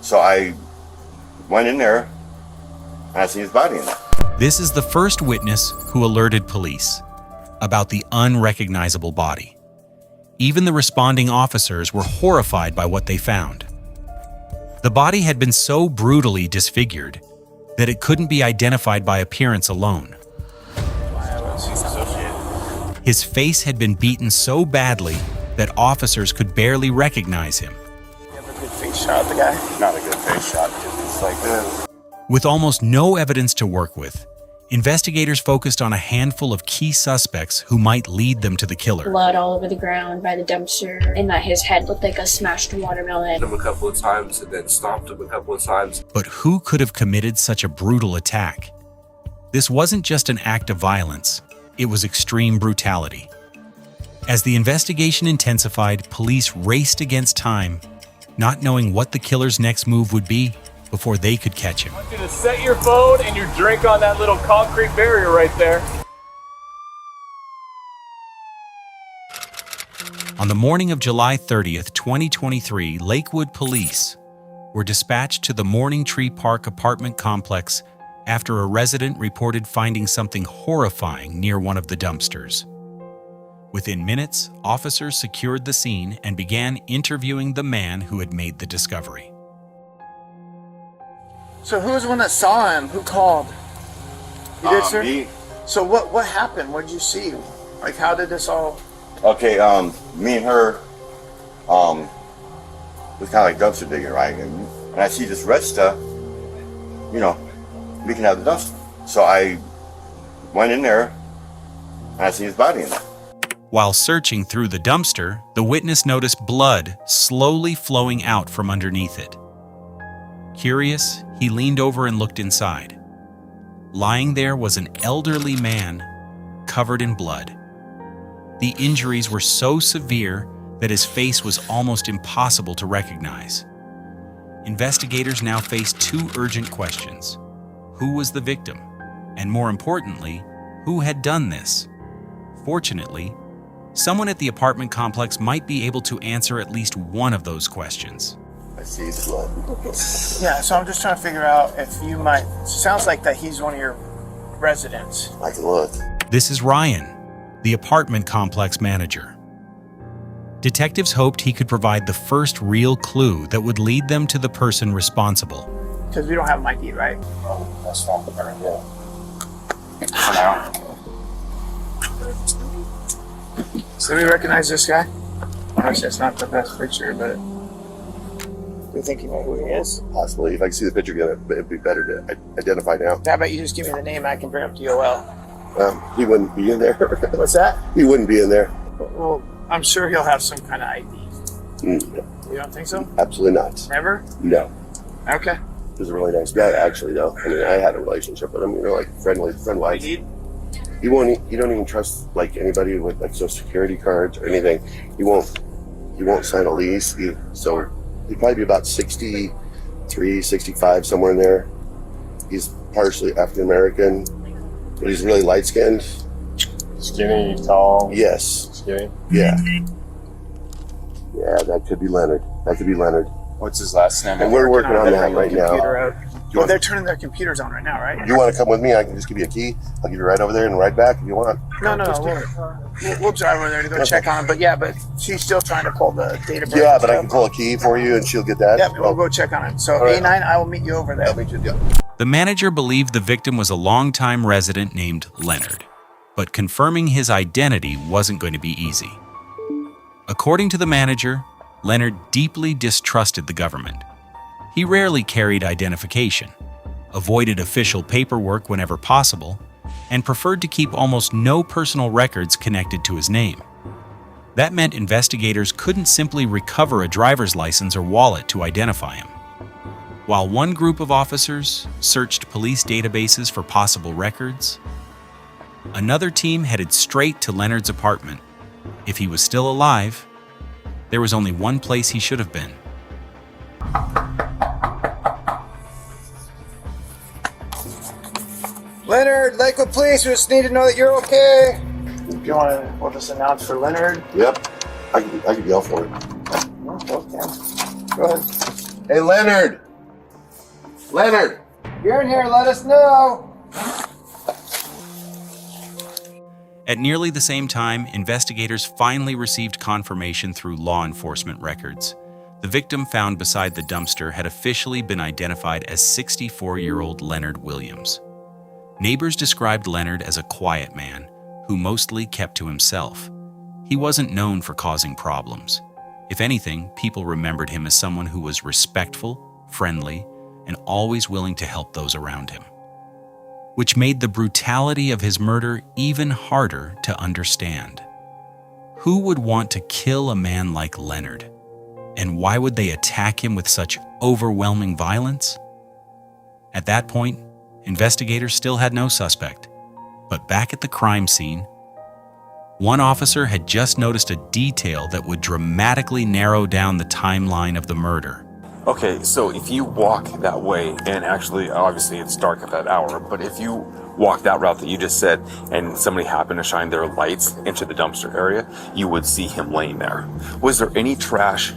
So I went in there and I seen his body in there. This is the first witness who alerted police about the unrecognizable body. Even the responding officers were horrified by what they found. The body had been so brutally disfigured that it couldn't be identified by appearance alone. His face had been beaten so badly that officers could barely recognize him. You have a good face shot of the guy? Not a good face shot, because it's like this. With almost no evidence to work with, investigators focused on a handful of key suspects who might lead them to the killer. Blood all over the ground by the dumpster, and that his head looked like a smashed watermelon. Hit him a couple of times and then stomped him a couple of times. But who could have committed such a brutal attack? This wasn't just an act of violence, it was extreme brutality. As the investigation intensified, police raced against time, not knowing what the killer's next move would be before they could catch him. I want you to set your phone and your drink on that little concrete barrier right there. On the morning of July 30th, 2023, Lakewood police were dispatched to the Morning Tree Park apartment complex after a resident reported finding something horrifying near one of the dumpsters. Within minutes, officers secured the scene and began interviewing the man who had made the discovery. So who was the one that saw him? Who called? You did, sir? Me. So what happened? What did you see? Like, how did this all... Okay, me and her, was kind of like dumpster digging, right? And I see this red stuff, you know, we can have the dumpster. So I went in there and I seen his body in there. While searching through the dumpster, the witness noticed blood slowly flowing out from underneath it. Curious, he leaned over and looked inside. Lying there was an elderly man covered in blood. The injuries were so severe that his face was almost impossible to recognize. Investigators now faced two urgent questions. Who was the victim? And more importantly, who had done this? Fortunately, someone at the apartment complex might be able to answer at least one of those questions. I see his blood. Yeah, so I'm just trying to figure out if you might... Sounds like that he's one of your residents. I can look. This is Ryan, the apartment complex manager. Detectives hoped he could provide the first real clue that would lead them to the person responsible. Because we don't have him ID, right? Oh, that's not the burn, yeah. For now. So we recognize this guy? Obviously, it's not the best picture, but... Do you think you know who he is? Possibly. If I can see the picture again, it'd be better to identify now. How about you just give me the name, I can bring up the OL. He wouldn't be in there. What's that? He wouldn't be in there. Well, I'm sure he'll have some kind of ID. Mm, You don't think so? absolutely not. Never? No. Okay. He's a really nice guy, actually, though. I mean, I had a relationship with him, you know, like friend-wise. He don't even trust like anybody with like social security cards or anything. He won't sign a lease. So he'd probably be about 63, 65, somewhere in there. He's partially African American, but he's really light skinned. Skinny, tall. Yes. Skinny. Yeah. Yeah, that could be Leonard. What's his last name? And we're working on that right now. Well, they're turning their computers on right now, right? You want to come with me? I can just give you a key. I'll give you a ride over there and ride back if you want. No. We'll drive over there to go check on him. But yeah, but she's still trying to pull the data. Yeah, but I can pull a key for you and she'll get that. Yeah, we'll go check on it. So right. A9, I will meet you over there. I'll meet you. Yeah. The manager believed the victim was a longtime resident named Leonard, but confirming his identity wasn't going to be easy. According to the manager, Leonard deeply distrusted the government. He rarely carried identification, avoided official paperwork whenever possible, and preferred to keep almost no personal records connected to his name. That meant investigators couldn't simply recover a driver's license or wallet to identify him. While one group of officers searched police databases for possible records, another team headed straight to Leonard's apartment. If he was still alive, there was only one place he should have been. Leonard, Lakewood Police, we just need to know that you're okay. If you want to, we'll just announce for Leonard. Yep. I can yell for him. Okay. Go ahead. Hey, Leonard. Leonard! If you're in here, let us know. At nearly the same time, investigators finally received confirmation through law enforcement records. The victim found beside the dumpster had officially been identified as 64-year-old Leonard Williams. Neighbors described Leonard as a quiet man who mostly kept to himself. He wasn't known for causing problems. If anything, people remembered him as someone who was respectful, friendly, and always willing to help those around him, which made the brutality of his murder even harder to understand. Who would want to kill a man like Leonard? And why would they attack him with such overwhelming violence? At that point, investigators still had no suspect. But back at the crime scene, one officer had just noticed a detail that would dramatically narrow down the timeline of the murder. Okay, so if you walk that way, and actually, obviously it's dark at that hour, but if you walk that route that you just said, and somebody happened to shine their lights into the dumpster area, you would see him laying there. Was there any trash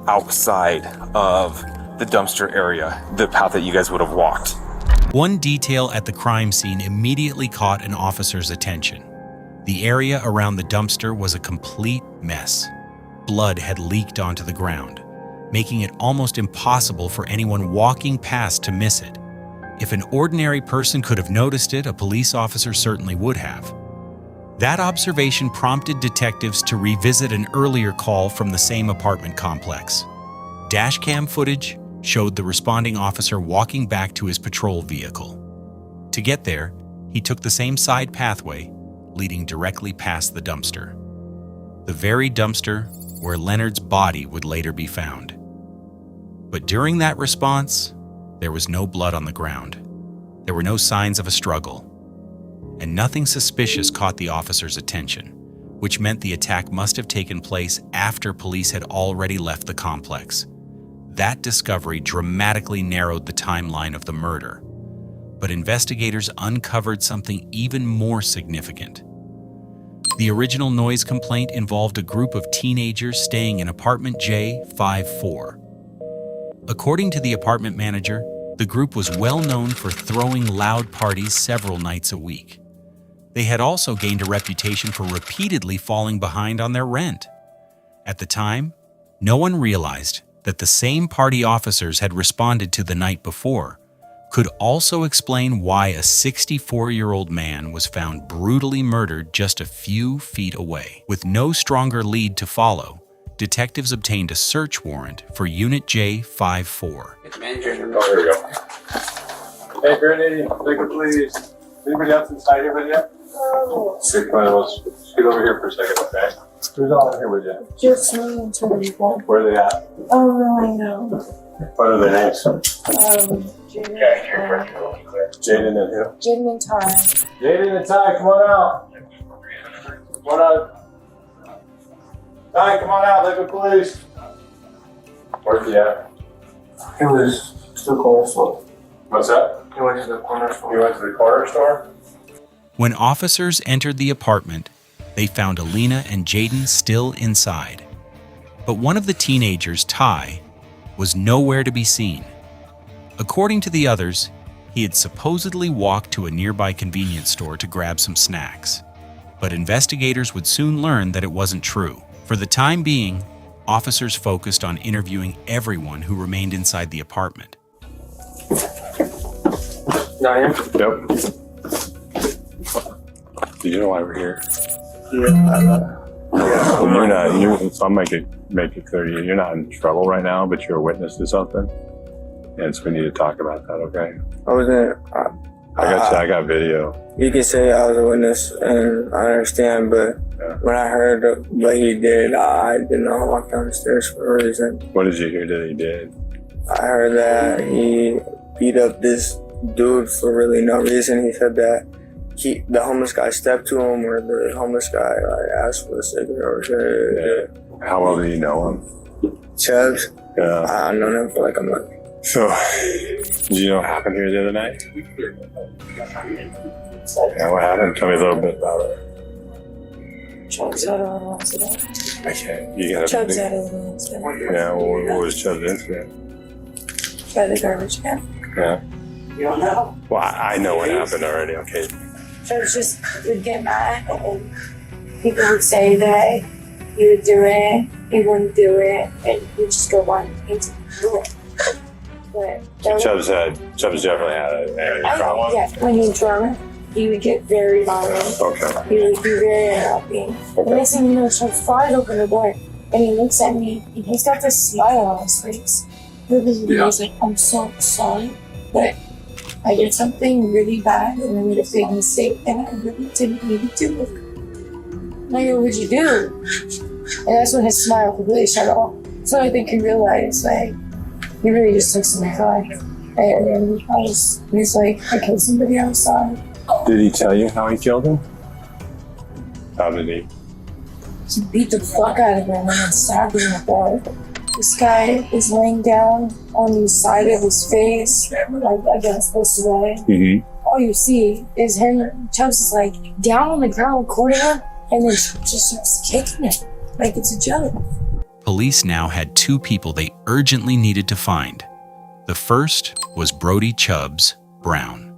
outside of the dumpster area, the path that you guys would have walked? One detail at the crime scene immediately caught an officer's attention. The area around the dumpster was a complete mess. Blood had leaked onto the ground, making it almost impossible for anyone walking past to miss it. If an ordinary person could have noticed it, a police officer certainly would have. That observation prompted detectives to revisit an earlier call from the same apartment complex. Dashcam footage showed the responding officer walking back to his patrol vehicle. To get there, he took the same side pathway, leading directly past the dumpster. The very dumpster where Leonard's body would later be found. But during that response, there was no blood on the ground. There were no signs of a struggle. And nothing suspicious caught the officer's attention, which meant the attack must have taken place after police had already left the complex. That discovery dramatically narrowed the timeline of the murder. But investigators uncovered something even more significant. The original noise complaint involved a group of teenagers staying in apartment J54. According to the apartment manager, the group was well known for throwing loud parties several nights a week. They had also gained a reputation for repeatedly falling behind on their rent. At the time, no one realized that the same party officers had responded to the night before could also explain why a 64-year-old man was found brutally murdered just a few feet away. With no stronger lead to follow, detectives obtained a search warrant for Unit J54. Oh, here we go. Hey, Brittany, liquor, please. Anybody else inside here with you? Oh, Scoot over here for a second, okay? Who's all in here with you? just me and two people. Where are they at? Oh, really? No. What are their names? Jaden, Jaden and who? Jaden and Ty. Jaden and Ty, come on out. Come on out. Ty, come on out, liquor, please. Where's he at? It was to the corner store. What's that? He went to the corner You store. went to the corner store? When officers entered the apartment, they found Alina and Jaden still inside. But one of the teenagers, Ty, was nowhere to be seen. According to the others, he had supposedly walked to a nearby convenience store to grab some snacks. But investigators would soon learn that it wasn't true. For the time being, officers focused on interviewing everyone who remained inside the apartment. Diane? Yep. Do you know why we're here? You're not. So I'll make it clear to you. You're not in trouble right now, but you're a witness to something, and so we need to talk about that. Okay? I wasn't. I got video. You can say I was a witness, and I understand, but Yeah. when I heard what he did, I did not walk down the stairs for a reason. What did you hear that he did? I heard that he beat up this dude for really no reason. He said that the homeless guy stepped to him, or the homeless guy asked for a cigarette or How well do you know him? Chubbs. Yeah. I've known him for like a month. So, did you know what happened here the other night? Yeah, what happened? Tell me a little bit about it. Chubbs had a little incident. I can't. You gotta. Chubbs had a little incident Yeah. What was Chubb's incident? by the garbage can. Yeah. You don't know. Well, I know what happened already. Okay. Chubbs just would get mad, and people would say that he would do it, he wouldn't do it, and he'd just go on into do it. But So Chubbs definitely had a problem. yeah, when he drunk, he would get very violent. Okay. He would be very unhappy. The next thing you know, Chubbs flies open the door, and he looks at me, and he's got this smile on his face. He's like, I'm so sorry, but I did something really bad, and I made a big mistake, and I really didn't need to do it. And I go, what'd you do? And that's when his smile completely shut off. So I think he realized, like, he really just took some time. And he's like, I killed somebody outside. Did he tell you how he killed him? How did he? He beat the fuck out of him and then stabbed him in the bar. This guy is laying down on the side of his face, like against this way. Mm-hmm. All you see is him, Chubbs is like down on the ground recording him, and then just starts kicking it like it's a joke. Police now had two people they urgently needed to find. The first was Brody Chubbs Brown.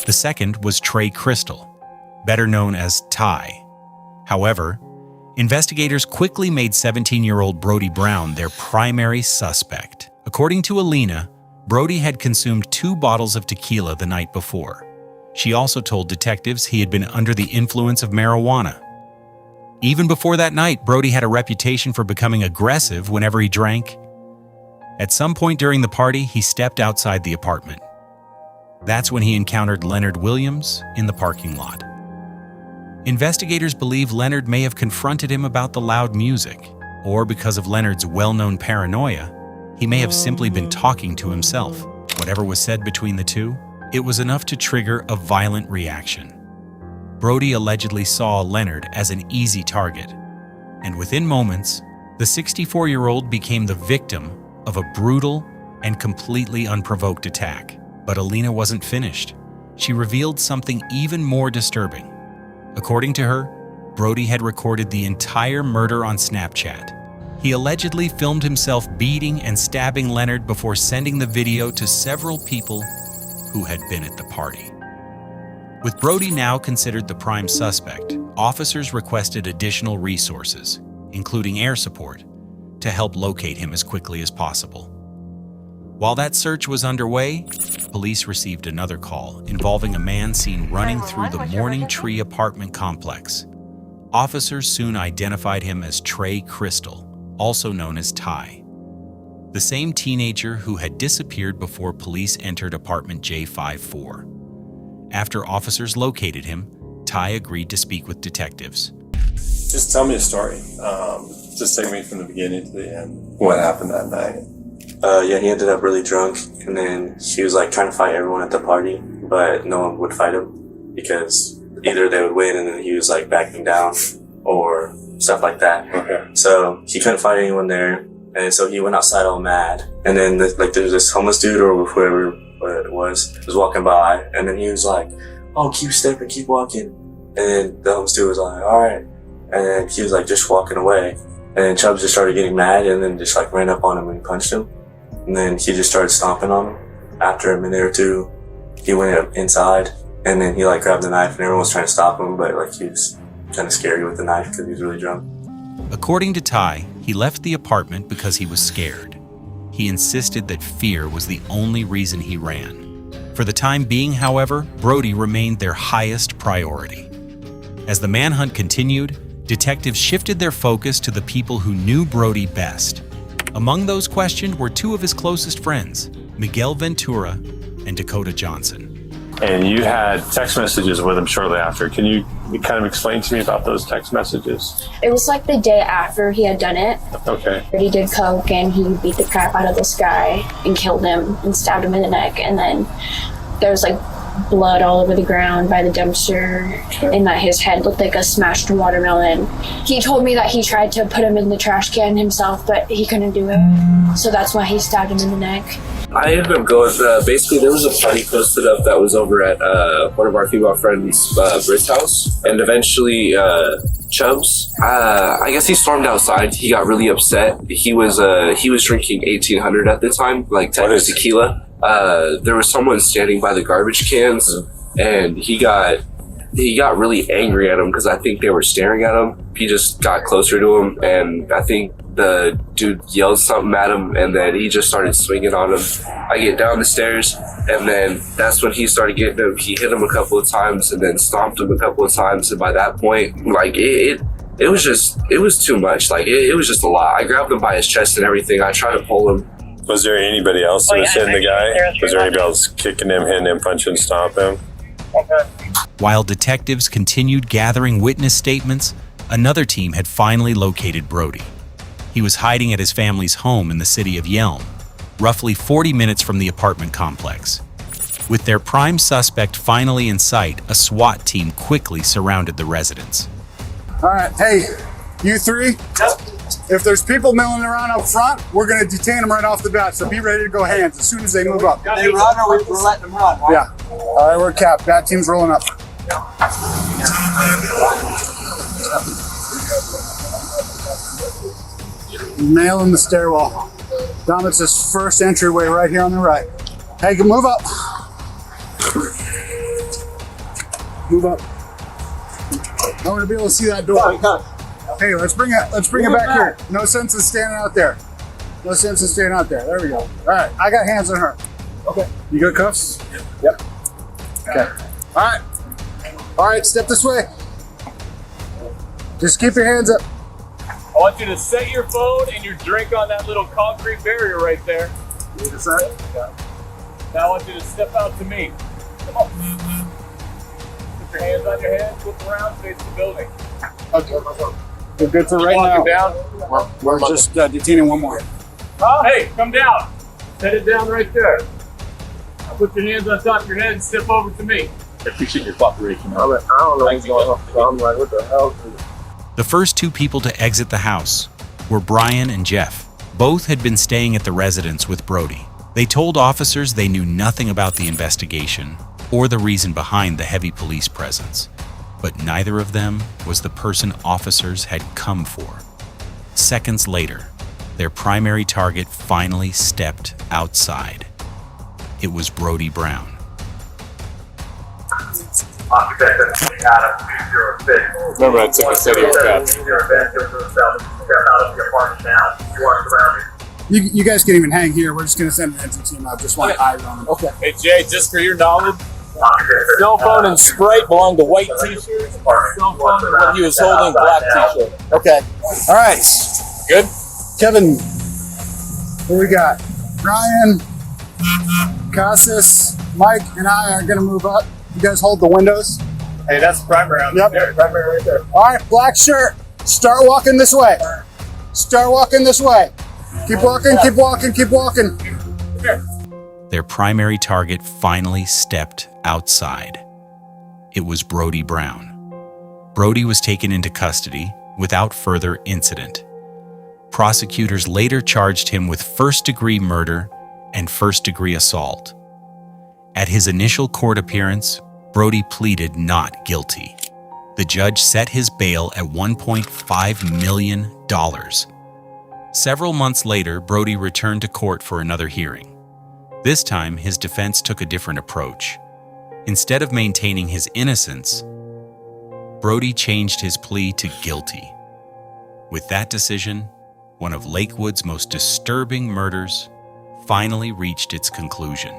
The second was Trey Crystal, better known as Ty. However, investigators quickly made 17-year-old Brody Brown their primary suspect. According to Alina, Brody had consumed 2 bottles of tequila the night before. She also told detectives he had been under the influence of marijuana. Even before that night, Brody had a reputation for becoming aggressive whenever he drank. At some point during the party, he stepped outside the apartment. That's when he encountered Leonard Williams in the parking lot. Investigators believe Leonard may have confronted him about the loud music, or because of Leonard's well-known paranoia, he may have simply been talking to himself. Whatever was said between the two, it was enough to trigger a violent reaction. Brody allegedly saw Leonard as an easy target, and within moments, the 64-year-old became the victim of a brutal and completely unprovoked attack. But Alina wasn't finished. She revealed something even more disturbing. According to her, Brody had recorded the entire murder on Snapchat. He allegedly filmed himself beating and stabbing Leonard before sending the video to several people who had been at the party. With Brody now considered the prime suspect, officers requested additional resources, including air support, to help locate him as quickly as possible. While that search was underway, police received another call involving a man seen running through the Morning Tree apartment complex. Officers soon identified him as Trey Crystal, also known as Ty, the same teenager who had disappeared before police entered apartment J54. After officers located him, Ty agreed to speak with detectives. Just tell me a story. Just take me from the beginning to the end. What happened that night? Yeah, he ended up really drunk, and then he was like trying to fight everyone at the party, but no one would fight him because either they would win and then he was like backing down or stuff like that. Okay. So he couldn't fight anyone there, and so he went outside all mad. And then there's this homeless dude or whoever it was walking by, and then he was like, "Oh, keep stepping, keep walking." And then the homeless dude was like, "All right," and then he was like just walking away. And then Chubbs just started getting mad and then just like ran up on him and punched him. And then he just started stomping on him. After a minute or two, he went up inside and then he like grabbed the knife and everyone was trying to stop him, but like he was kind of scary with the knife because he was really drunk. According to Ty, he left the apartment because he was scared. He insisted that fear was the only reason he ran. For the time being, however, Brody remained their highest priority. As the manhunt continued, detectives shifted their focus to the people who knew Brody best. Among those questioned were 2 of his closest friends, Miguel Ventura and Dakota Johnson. And you had text messages with him shortly after. Can you kind of explain to me about those text messages? It was like the day after he had done it. Okay. He did coke and he beat the crap out of this guy and killed him and stabbed him in the neck. And then there was like blood all over the ground by the dumpster, and that his head looked like a smashed watermelon. He told me that he tried to put him in the trash can himself, but he couldn't do it. So that's why he stabbed him in the neck. I ended up going, basically there was a party posted up that was over at one of our female friends' Britt's house. And eventually Chubbs, I guess he stormed outside. He got really upset. He was drinking 1800 at the time, like type of tequila. there was someone standing by the garbage cans, and he got really angry at him because I think they were staring at him. He just got closer to him, and I think the dude yelled something at him, and then he just started swinging on him. I get down the stairs, and then that's when he started getting him. He hit him a couple of times, and then stomped him a couple of times. And by that point, like it was too much. Like it was just a lot. I grabbed him by his chest and everything. I tried to pull him. Was there anybody else that was hitting the guy? Was there anybody else kicking him, hitting him, punching, stomping him? While detectives continued gathering witness statements, another team had finally located Brody. He was hiding at his family's home in the city of Yelm, roughly 40 minutes from the apartment complex. With their prime suspect finally in sight, a SWAT team quickly surrounded the residence. All right, hey, you three, if there's people milling around up front, we're gonna detain them right off the bat, so be ready to go hands as soon as they move up. They run or we're letting them run? Yeah. All right, we're capped. Bat team's rolling up. Nailing the stairwell. Dom, it's this first entryway right here on the right. Hey, move up. Move up. I want to be able to see that door. Hey, let's bring it back here. No sense in standing out there. No sense in standing out there. There we go. All right, I got hands on her. Okay. You got cuffs? Yep. Okay. All right. All right, step this way. Just keep your hands up. I want you to set your phone and your drink on that little concrete barrier right there. You decide? Now I want you to step out to me. Come on. Put your hands on your head, flip around, face the building. Okay. We're good for right now. Down. We're just detaining one more. Hey, come down. Set it down right there. Now put your hands on top of your head and step over to me. I appreciate your cooperation. I don't know what's going on. I'm like, what the hell? The first two people to exit the house were Brian and Jeff. Both had been staying at the residence with Brody. They told officers they knew nothing about the investigation or the reason behind the heavy police presence. But neither of them was the person officers had come for. Seconds later, their primary target finally stepped outside. It was Brody Brown. Remember, I took a city of steps. You guys can even hang here. We're just going to send an entry team out. Just want eyes on them. Okay. Hey, Jay, just for your knowledge, cell phone and Sprite belong to white t-shirt. Cell phone and what he was holding, black t-shirt. Okay. All right. Good? Kevin, what we got? Brian, Casas, Mike, and I are going to move up. You guys hold the windows. Hey, that's the primary. Yep. Primary right there. All right, black shirt. Start walking this way. Start walking this way. Keep walking, keep walking, keep walking. Their primary target finally stepped outside. It was Brody Brown. Brody was taken into custody without further incident. Prosecutors later charged him with first-degree murder and first-degree assault. At his initial court appearance, Brody pleaded not guilty. The judge set his bail at $1.5 million. Several months later, Brody returned to court for another hearing. This time, his defense took a different approach. Instead of maintaining his innocence, Brody changed his plea to guilty. With that decision, one of Lakewood's most disturbing murders finally reached its conclusion.